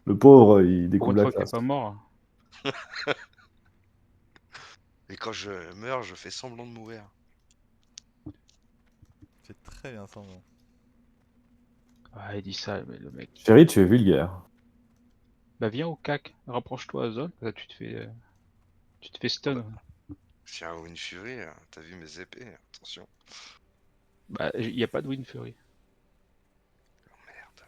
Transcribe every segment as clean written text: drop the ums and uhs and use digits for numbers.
Le pauvre, il Pour découvre une la fois qu'il est classe. pas mort. Et quand je meurs, je fais semblant de mourir. C'est très bien semblant. Ah, il dit ça, mais le mec. Chérie, tu es vulgaire. Bah viens au CAC, rapproche-toi à zone, là tu te fais stun. C'est un Wind Fury, t'as vu mes épées, attention. Bah y a pas de Wind Fury. Oh merde.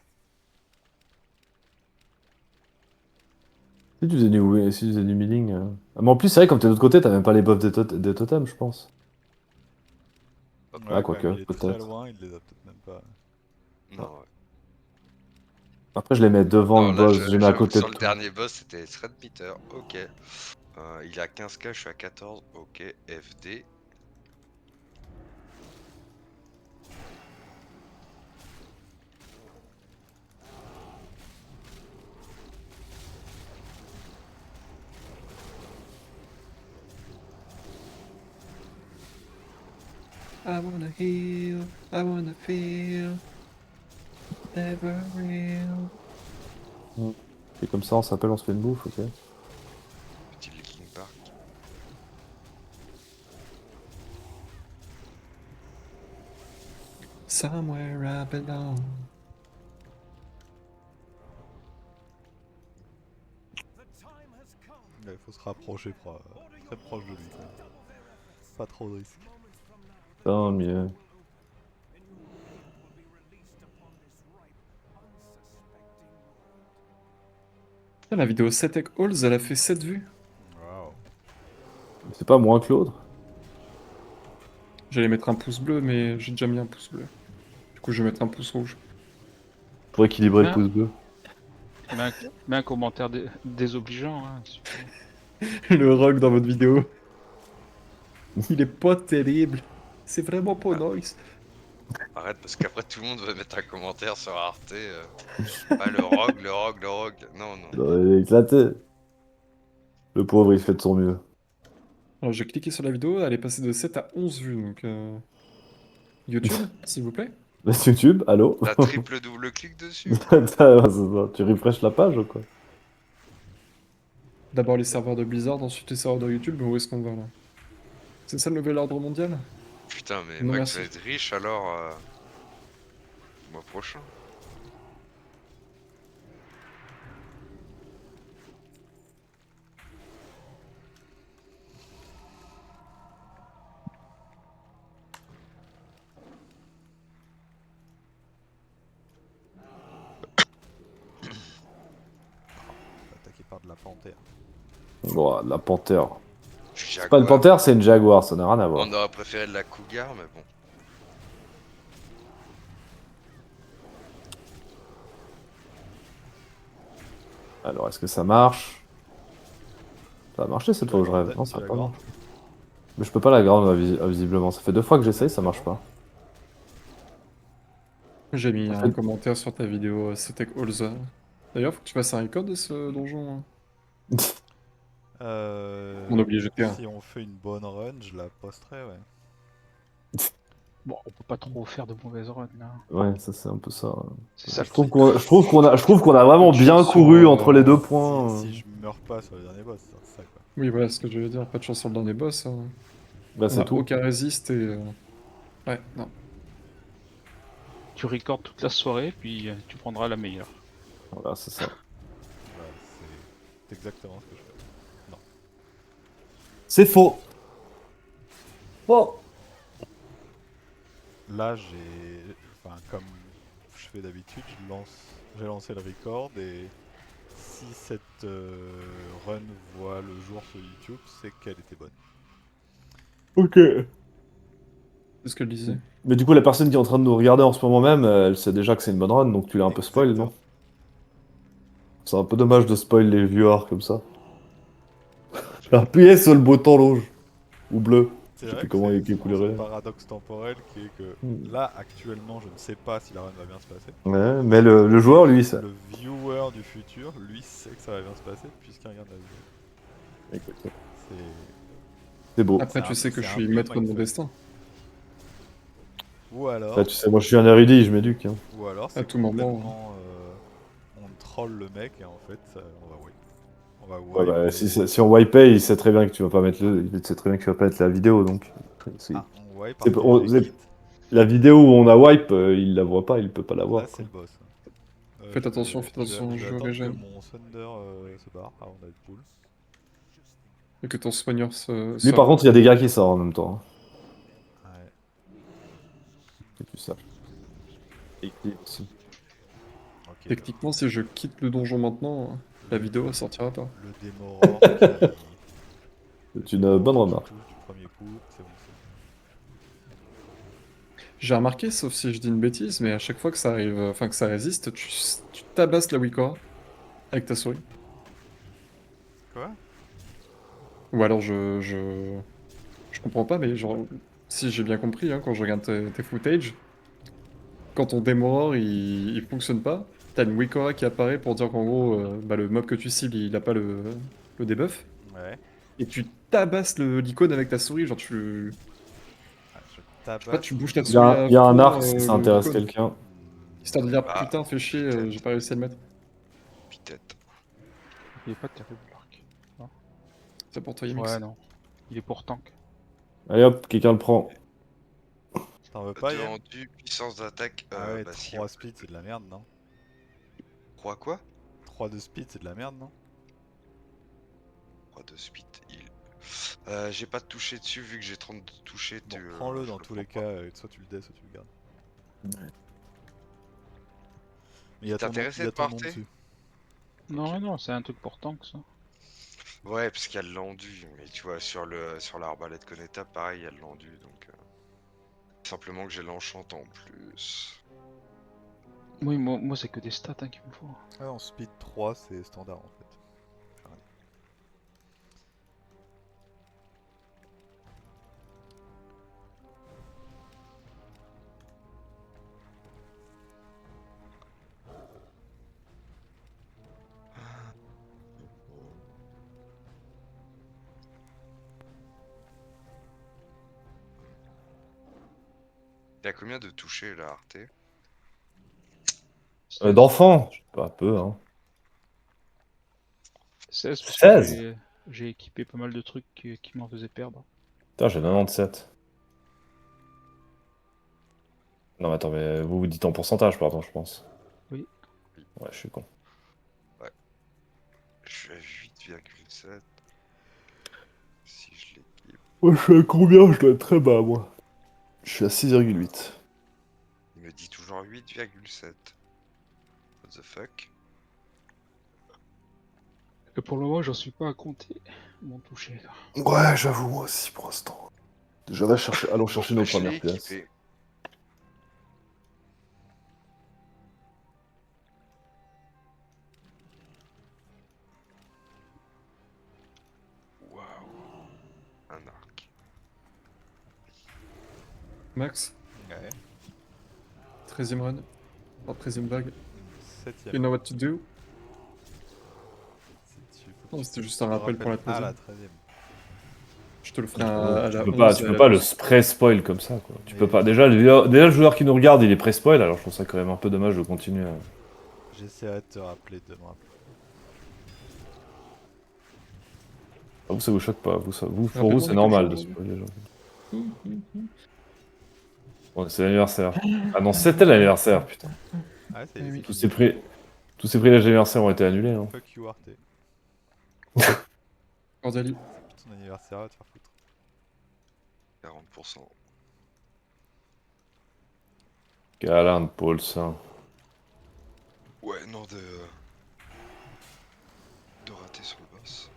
Si tu faisais du milling. Mais en plus, c'est vrai, comme t'es de l'autre côté, t'as même pas les buffs des totems, je pense. Ah, Ouais, quoique, comme il est très peut-être. loin, il les a peut-être même pas. Ah. Non, ouais. Après, je les mets devant le Non, là, boss, je les mets à j'avoue que côté sur de le toi. dernier boss, c'était Threadmeter. Ok. Il est à 15k, je suis à 14. Ok. FD. I wanna heal, I wanna feel, never real. Et comme ça, on s'appelle, on se fait une bouffe, ok. Petit Linkin Park. Somewhere I belong. Il faut se rapprocher très proche de lui quand même. Pas trop de risques. Tant mieux. La vidéo 7 Egg Halls, elle a fait 7 vues. Waouh. C'est pas moins que l'autre. J'allais mettre un pouce bleu, mais j'ai déjà mis un pouce bleu. Du coup, je vais mettre un pouce rouge. Pour équilibrer le Hein pouce bleu. Mets un commentaire désobligeant, hein, s'il te plaît. Le rock dans votre vidéo. Il est pas terrible. C'est vraiment pas nice. Arrête, parce qu'après, tout le monde va mettre un commentaire sur Arte. Ah, le rogue, le rogue, le rogue. Non, non. Il est éclaté. Le pauvre, il fait de son mieux. Alors, j'ai cliqué sur la vidéo, elle est passée de 7 à 11 vues, donc... YouTube, s'il vous plaît. YouTube, allô? T'as triple double clic dessus ou quoi? Tu refresh la page ou quoi? D'abord les serveurs de Blizzard, ensuite les serveurs de YouTube, mais où est-ce qu'on va, là? C'est ça le nouvel ordre mondial? Putain, mais Non, Max va merci. être riche alors. Mois prochain. Attaqué par de la panthère. Bon, la panthère. Je suis C'est pas une jaguar. panthère, c'est une jaguar, ça n'a rien à voir. On aurait préféré de la cougar, mais bon. Alors, est-ce que ça marche? Ça a marché cette fois où je rêve. Non, Tu ça a la pas grandes. marché. Mais je peux pas la grande visiblement. Ça fait 2 fois que j'essaye, ça marche pas. J'ai mis Ça un fait- commentaire sur ta vidéo 7 Egg Halls. D'ailleurs, faut que tu fasses un record de ce donjon. Hein. On a oublié GTA. Si on fait une bonne run, je la posterai, ouais. Bon, on peut pas trop faire de mauvaises runs là. Ouais, ça c'est un peu ça. C'est ça Je le trouve truc. qu'on a vraiment Peu de bien chance couru sur, entre les 2 points. Si je meurs pas sur le dernier boss, c'est ça quoi. Oui, voilà ce que je veux dire. Pas de chance sur le dernier boss. Hein. Bah On c'est a tout. aucun résiste et... Ouais, non. Tu recordes toute la soirée, puis tu prendras la meilleure. Voilà, c'est ça. Voilà, c'est exactement ce que je fais. Non. C'est faux. Bon. Là, enfin, comme je fais d'habitude, j'ai lancé le record et si cette run voit le jour sur YouTube, c'est qu'elle était bonne. Ok. C'est ce qu'elle disait. Mais du coup, la personne qui est en train de nous regarder en ce moment même, elle sait déjà que c'est une bonne run, donc tu l'as un peu spoil, non? C'est un peu dommage de spoil les viewers comme ça. J'ai appuyé sur le bouton rouge. Ou bleu. C'est Je sais vrai plus que comment il c'est vraiment ce couleurait. paradoxe temporel qui est que Hmm. là, actuellement, je ne sais pas si la run va bien se passer. Ouais, mais le joueur, lui, ça. Le viewer du futur, lui, sait que ça va bien se passer puisqu'il regarde la vidéo. Écoute, C'est... c'est beau. Après, tu sais que je suis maître de mon destin. Ou alors, Là, tu sais, moi je suis un érudit, je m'éduque. Hein. ou alors À c'est tout moment, complètement troll le mec et en fait, on va wipe. On va Ouais, wipe. bah, si on wipait, il sait très bien que tu vas pas mettre il sait très bien que tu vas pas mettre la vidéo, donc. c'est- Ah, on wipe c'est- arcade c'est- kit. La vidéo où on a wipe, il la voit pas, il peut pas la voir, Là, c'est quoi. le boss. Faites attention, faites attention, Je vais je attendre que régène. mon Thunder se barre avant Deadpool. Et que ton soigneur se Lui, par sorte. contre, il y a des gars qui sortent en même temps, Ouais. que tu saches. Et Clive aussi. Ok. Techniquement, si je quitte le donjon maintenant, la vidéo elle sortira pas. Le Démoror C'est une bonne qui remarque. touche du premier coup. C'est bon. J'ai remarqué, sauf si je dis une bêtise, mais à chaque fois que ça arrive, enfin que ça résiste, tu tabasses la Wicora avec ta souris. Quoi? Ou alors je comprends pas, mais genre, si j'ai bien compris, hein, quand je regarde tes footage, quand ton Démoror il fonctionne pas, t'as une Wicora qui apparaît pour dire qu'en gros, bah, le mob que tu cibles il a pas le debuff, Ouais. et tu tabasses l'icône avec ta souris, genre Ah, je je sais pas, tabasse. tu bouges ta Il y a souris un, à il y a un fond, arc si ça intéresse l'icône, quelqu'un. histoire de dire Ah, putain, fais chier, peut-être. j'ai pas réussi à le mettre. Peut-être. Il est pas terrible l'arc. C'est pour toi, Yemix. Ouais, non. Il est pour tank. Allez hop, quelqu'un le prend. T'en veux pas, 2 Yem? en du, puissance d'attaque. Ah ouais, Bah si. 3 speed, c'est de la merde, non? 3 quoi? 3 de speed, c'est de la merde, non? 3 de speed, il. J'ai pas touché dessus vu que j'ai 30 de toucher. Bon, prends-le je dans le tous les prends cas, pas. soit tu le dés, soit tu le gardes. Ouais. Mais il y a ton nom, T'intéressé il y a de ton nom porter? dessus. Non, non, c'est un truc pour tank ça. Ouais, parce qu'il y a de l'endu, mais tu vois, sur l'arbalète connétable, pareil, il y a de l'endu, donc. Simplement que j'ai l'enchant en plus. Oui, moi c'est que des stats hein, qu'il me faut. Ah non, speed 3, c'est standard en fait. Enfin, T'as combien de toucher là, Arte? D'enfants? Pas peu, hein. 16 parce que 16? j'ai équipé pas mal de trucs qui m'en faisaient perdre. Putain, j'ai 97. Non, mais attends, mais vous dites en pourcentage, pardon, je pense. Oui. Ouais, je suis con. Je suis à 8,7. Si je l'équipe. Moi, je suis à combien? Je dois être très bas, moi. Je suis à 6,8. Il me dit toujours 8,7. What the fuck? Et pour le moment, j'en suis pas à compter mon toucher là. Ouais, j'avoue, moi aussi, pour l'instant. Déjà, allons chercher Bon, nos bah, je l'ai premières pièces. équipé. Waouh. Un arc. Max, ouais. 13ème run, enfin 13ème vague. 7ème. You know what to do? Non, Non, c'était juste un rappel pour la Ah, 13ème. la 13ème. Je te le ferai à Tu la peux 11 pas, et tu à peux la pas le 12. spray spoil comme ça, quoi. Tu Mais- peux pas. Déjà, le joueur qui nous regarde, il est pré-spoil, alors je trouve ça quand même un peu dommage de continuer. J'essaierai de te rappeler demain. Vous, ça vous choque pas. Pour vous, Rappelle-moi c'est de quel normal jour de aujourd'hui. spoiler les gens. Ouais, c'est l'anniversaire. Ah non, c'était l'anniversaire, putain. Ah, ça y Eh est, oui. c'est fini. Tous ces privilèges d'anniversaire ont été annulés, hein. Fuck you, Arte. Cordiali. Ton anniversaire va te faire foutre. 40%. Câlin de Paulsin. Ouais, non, de rater sur le boss.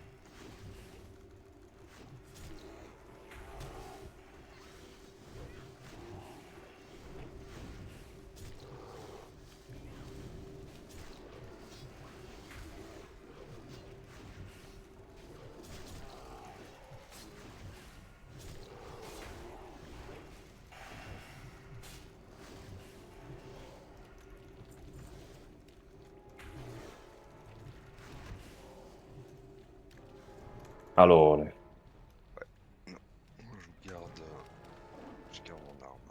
Alors, Non, moi je garde mon arme.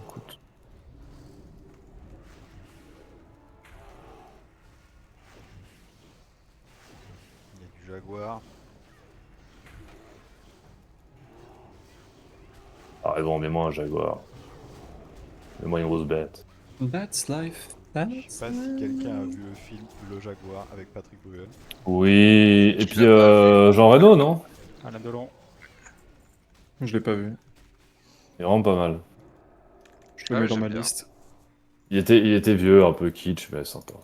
écoute. jaguar. Ah, bon, mets-moi un jaguar. Mets-moi une grosse bête. That's life. Je sais pas si quelqu'un a vu le film Le Jaguar avec Patrick Bruel. Oui, et Je puis l'ai pas Jean Reno, non? Alain Delon. Je l'ai pas vu. Il est vraiment pas mal. Je le Ah mets ouais, dans j'aime ma bien. liste. Il était vieux, un peu kitsch, mais sympa.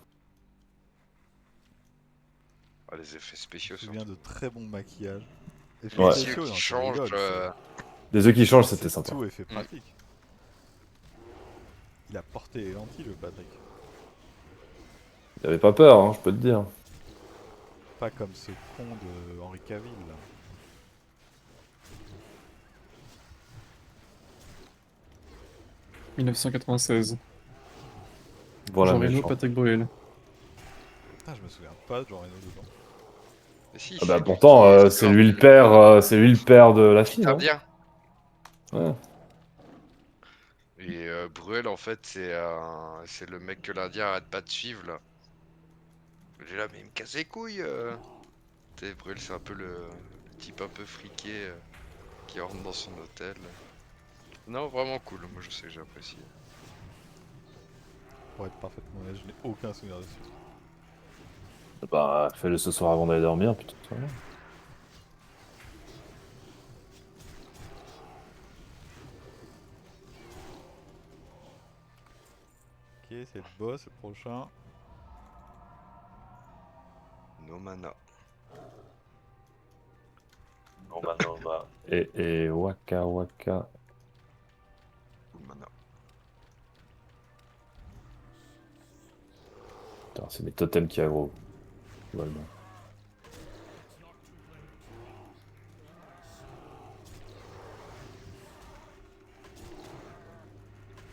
Ah, les effets spéciaux Je me surtout. souviens de très bons maquillages. Effets Ouais. Les yeux spéciaux, qui non, tu changent. rigoles, Les œufs qui changent, c'était c'est sympa. tout effet pratique. Il a porté les lentilles, le Patrick. Il avait pas peur, hein, je peux te dire. Pas comme ce con de Henri Cavill, là. « 1996. Voilà, Jean Reno, méchant. Patrick Bruel. Putain, je me souviens pas de Jean Reno dedans. Mais si, Ah bah c'est lui pourtant, qui c'est lui le père, c'est lui le père de la fille, Putain non? bien. Ouais. Et Bruel, en fait, c'est le mec que l'Indien arrête pas de suivre là. J'ai là, mais il me casse les couilles. Tu sais, Bruel, c'est un peu le type un peu friqué qui rentre dans son hôtel. Non, vraiment cool. Moi, je sais que j'ai apprécié. Pour être parfaitement honnête, je n'ai aucun souvenir dessus. Bah, fais-le ce soir avant d'aller dormir, putain. Voilà. Ok, c'est le boss, le prochain. No mana. Noma Noma. Et Waka Waka. Full mana. Putain, c'est mes totems qui aggro. Globalement.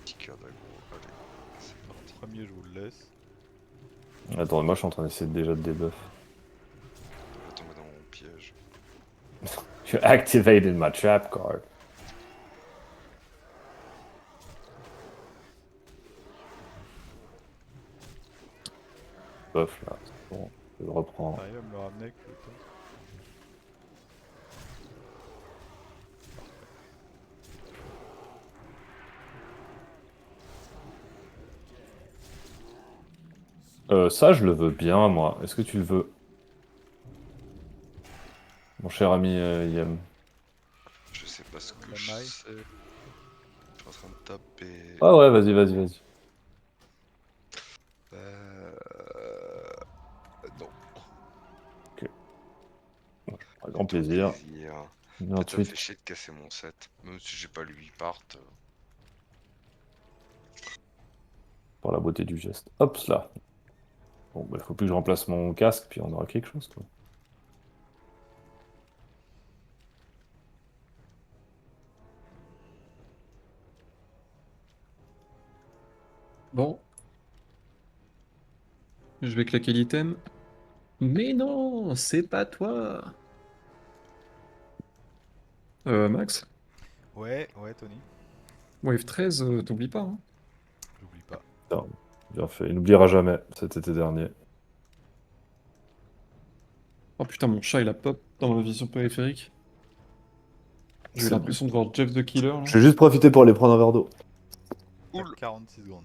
Petit cœur d'aggro. Allez, c'est parti. Premier, je vous le laisse. Attends, moi je suis en train d'essayer déjà de debuff. On va tomber dans mon piège. You activated my trap card. Buff là, c'est bon, je le reprends. T'arrives à me le ramener avec le temps. Ça, je le veux bien, moi. Est-ce que tu le veux? Mon cher ami Yem. Je sais pas ce que La je maille. sais. Je suis en train de taper. Ah ouais, vas-y, vas-y, vas-y. Non. Avec grand Plutôt plaisir. plaisir. Et En fait, ça me ensuite, fait chier de casser mon set. Même si j'ai pas le 8 part. pour la beauté du geste. Hop là. Bon, bah, faut plus que je remplace mon casque, puis on aura quelque chose, quoi. Bon. Je vais claquer l'item. Mais non, c'est pas toi. Max, Ouais, ouais, Tony. Wave 13, t'oublies pas, hein. J'oublie pas. Putain, bien fait. Il n'oubliera jamais cet été dernier. Oh putain, mon chat il a pop dans ma vision périphérique. J'ai eu C'est bon. l'impression de voir Jeff the Killer là. Je vais juste profiter pour aller prendre un verre d'eau. T'as Cool. 46 secondes.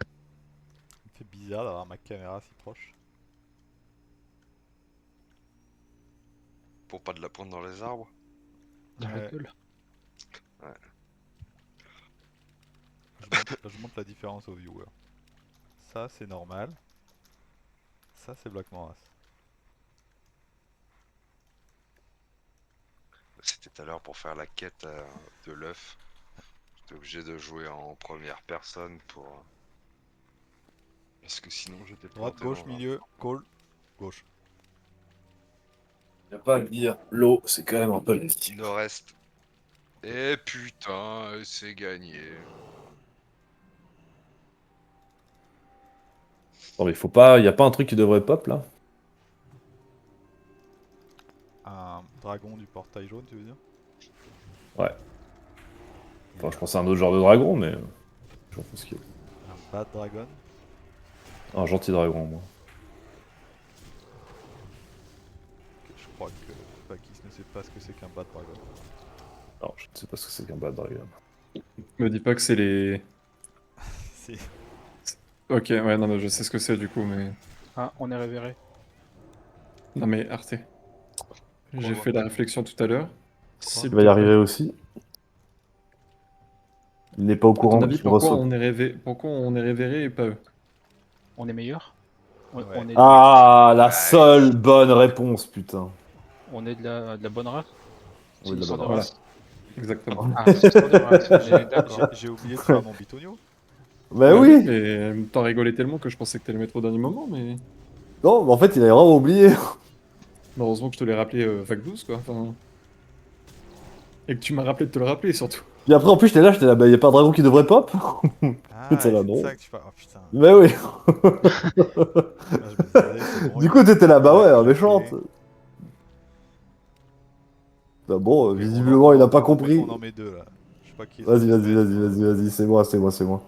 Ça me fait bizarre d'avoir ma caméra si proche. Pour pas de la pointe dans les arbres. Dans la Ouais. gueule. Je montre la différence aux viewers. Ça, c'est normal. Ça, c'est Black Moras. C'était tout à l'heure pour faire la quête de l'œuf. J'étais obligé de jouer en première personne pour. Parce que sinon j'étais Droite, planté gauche, dans un- milieu, call, gauche. Y a pas à le dire, l'eau, c'est quand même un peu la vie. Nord-est. Et putain, c'est gagné. Non mais faut pas, y a pas un truc qui devrait pop là? Un dragon du portail jaune, tu veux dire? Ouais. Enfin, je pensais à un autre genre de dragon, mais je pense qu'il y a. Un Bad Dragon. Un gentil dragon, moi. Ok, je crois que Pakis ne sait pas ce que c'est qu'un Bad Dragon. Non, je ne sais pas ce que c'est qu'un bad dragon. Me dis pas que c'est les. Si. Ok, ouais, non, mais je sais ce que c'est du coup, mais. Ah, on est révéré. Non, mais Arte. J'ai Quoi fait la réflexion tout à l'heure. S'il Il va y te arriver plaît. aussi. Il n'est pas au À courant ton que avis, tu reçois. pourquoi on est révéré et pas eux? On est meilleur. On, Ouais. on est, Ah, la Bah, seule bonne réponse, putain. on est de la bonne race. C'est Oui, une de la sorte bonne de Voilà, race. exactement. Ah, c'est une sorte de race. On est d'accord. J'ai oublié de faire mon bitonio. Bah Bah oui. mais t'en rigolais tellement que je pensais que t'allais le mettre au dernier moment, mais. Non, mais en fait, il avait vraiment oublié. Heureusement que je te l'ai rappelé Vague 12, quoi. Enfin... Et que tu m'as rappelé de te le rappeler, surtout. Puis après, en plus, j'étais là, bah, y a pas un dragon qui devrait pop. Ah, T'es et là, c'est de non. ça que tu parles. Oh putain. Bah oui. Ah, je me disais, c'est bon. Du coup, t'étais là, il bah a ouais, claqué. méchante. Bah bon, Ok, visiblement, il a pas compris. On en met deux là. Je sais pas qui est Vas-y, vas-y, suspect, vas-y, mais- vas-y, vas-y, c'est moi, c'est moi, c'est moi.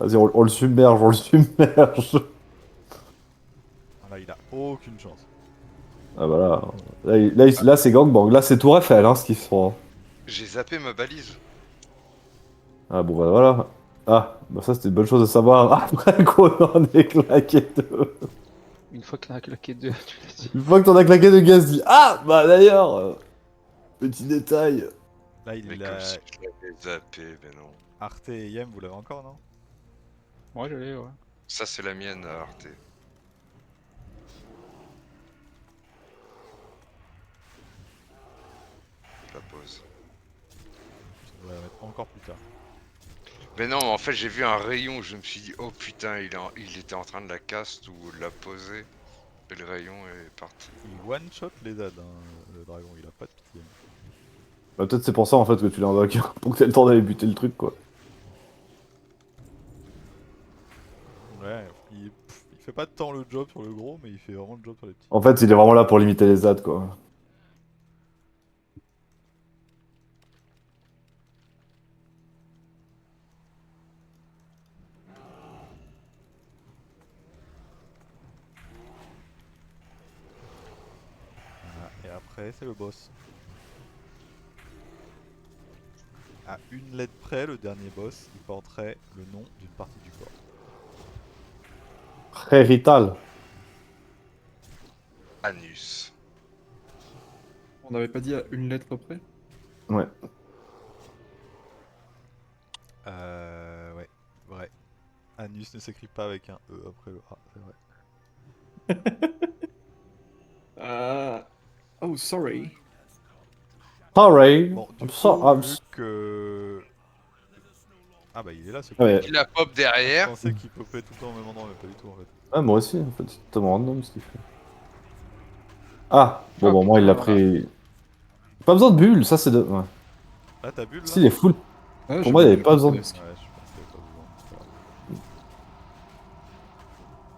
Vas-y, on le submerge, on le submerge. Ah, là, il a aucune chance. Ah bah là, là, c'est gangbang, là c'est Tour Eiffel, hein, ce qu'ils font. Hein. J'ai zappé ma balise. Ah bon bah voilà. Ah, bah ça c'était une bonne chose de savoir après qu'on en ait claqué deux. Une fois qu'on a claqué deux, tu l'as dit. Une fois que t'en as claqué deux gaz, dis ah bah d'ailleurs, petit détail. Là, Mais il comme a. si je l'avais zappé, mais non. Arte et Yem, vous l'avez encore, non? Moi, je l'ai, ouais. Ça, c'est la mienne, Arte. Je la pose. On va la mettre encore plus tard. Mais non, en fait, j'ai vu un rayon, je me suis dit, oh putain, il était en train de la cast ou de la poser. Et le rayon est parti. Il one-shot les ZAD, hein, le dragon, il a pas de pitié. Bah peut-être c'est pour ça en fait que tu l'invoques, pour que t'aies le temps d'aller buter le truc quoi. Ouais, il fait pas tant le job sur le gros, mais il fait vraiment le job sur les petits. En fait il est vraiment là pour limiter les ZAD quoi. Voilà, et après, c'est le boss. À une lettre près, le dernier boss, il porterait le nom d'une partie du corps. Rital. Anus. On n'avait pas dit à une lettre près? Ouais. Ouais, vrai. Anus ne s'écrit pas avec un E après le A, c'est vrai. Oh, sorry. Sorry. Bon, du I'm coup, so- vu que... Ah bah il est là ce Ouais. Il a pop Je derrière. pensais qu'il popait tout le temps au même endroit, mais pas du tout en fait. Ouais, moi aussi en fait, c'est totalement random ce qu'il fait. Ah, bon Ah, bah moi il l'a putain, pris. Pas besoin de bulle, ça c'est de. Ouais. Là, t'as bulle là? S'il est full. Ah, Pour j'ai moi, il y bien avait pas besoin de- Ouais, je pense qu'il y avait pas besoin. c'est pas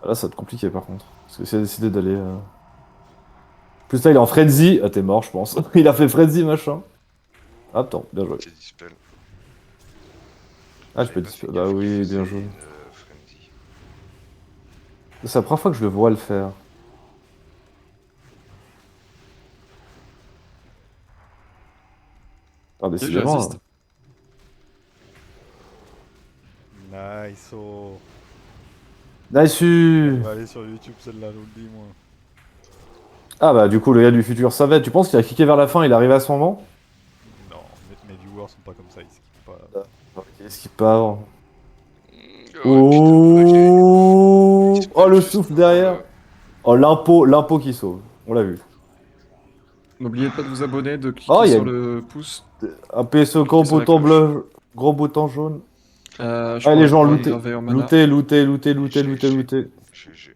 grave. Là ça va être compliqué par contre. Parce que s'il a décidé d'aller. Plus là il est en frenzy. Ah t'es mort je pense. Il a fait frenzy machin. Attends, bien joué. C'est dispel. Ah je peux J'avais pas fait dispel. Bah gaffe qu'il oui, faisait bien joué. une, frenzy. C'est la première fois que je le vois le faire. Ah Et décidément. j'assiste. Nice, oh. Nice. Elle va aller sur YouTube celle-là, je vous le dis moi. Ah bah du coup le gars du futur savait. Tu penses qu'il a cliqué vers la fin, il est arrivé à ce moment? Non, mes viewers sont pas comme ça, ils skippent pas. Ok, est-ce qu'il part? Oh, Oh, putain, oh le juste souffle avant derrière. Oh l'impôt qui sauve. On l'a vu. N'oubliez pas de vous abonner, de cliquer Oh, il y a sur le pouce. un PSE gros Cliquez sur la bouton cloche. bleu, gros bouton jaune. Je Ah crois les que gens je vais looter, graver en mana. looter, looter, looter, looter, J'ai- looter, j'ai- looter. GG.